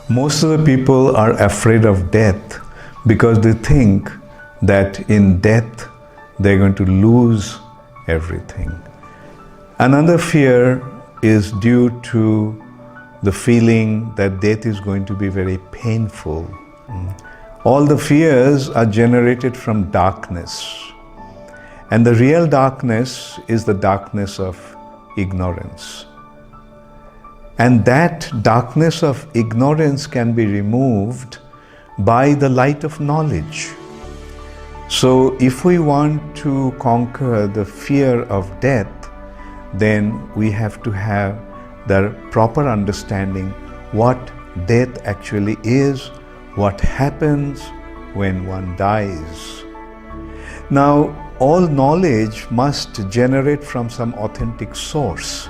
Most of the people are afraid of death because they think that in death they're going to lose everything. Another fear is due to the feeling that death is going to be very painful. All the fears are generated from darkness. And the real darkness is the darkness of ignorance. And that darkness of ignorance can be removed by the light of knowledge. So if we want to conquer the fear of death, then we have to have the proper understanding what death actually is, what happens when one dies. Now, all knowledge must generate from some authentic source.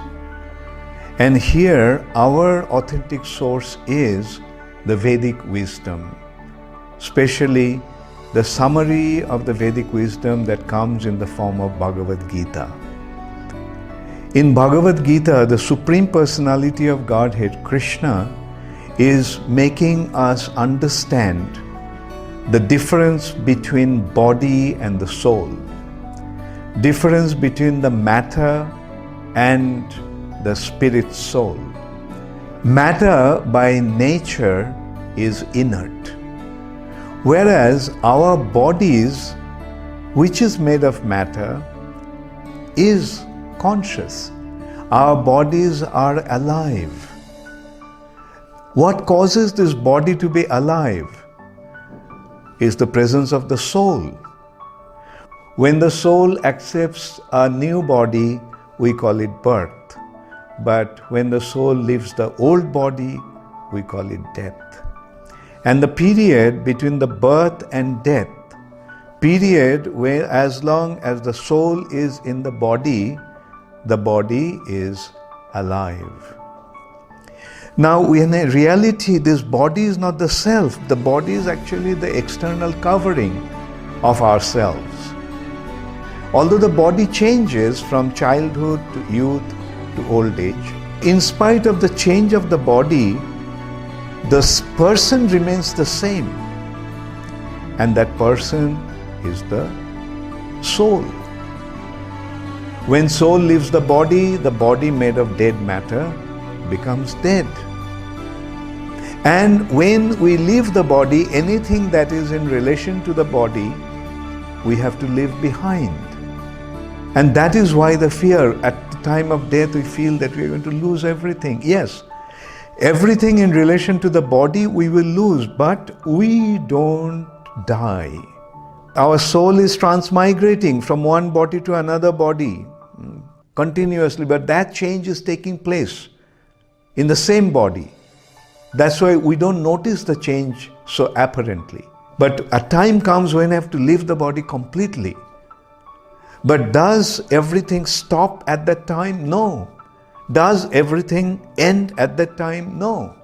And here, our authentic source is the Vedic wisdom, especially the summary of the Vedic wisdom that comes in the form of Bhagavad Gita. In Bhagavad Gita, the Supreme Personality of Godhead, Krishna, is making us understand the difference between body and the soul, difference between the matter and the spirit soul. Matter by nature is inert, whereas our bodies, which is made of matter, is conscious. Our bodies are alive. What causes this body to be alive is the presence of the soul. When the soul accepts a new body, we call it birth. But when the soul leaves the old body, we call it death. And the period between the birth and death, period where as long as the soul is in the body is alive. Now, in reality, this body is not the self. The body is actually the external covering of ourselves. Although the body changes from childhood to youth to old age, in spite of the change of the body, the person remains the same. And that person is the soul. When soul leaves the body made of dead matter becomes dead. And when we leave the body, anything that is in relation to the body, we have to leave behind. And that is why the fear, at the time of death, we feel that we are going to lose everything. Yes, everything in relation to the body we will lose, but we don't die. Our soul is transmigrating from one body to another body continuously, but that change is taking place in the same body. That's why we don't notice the change so apparently. But a time comes when I have to leave the body completely. But does everything stop at that time? No. Does everything end at that time? No.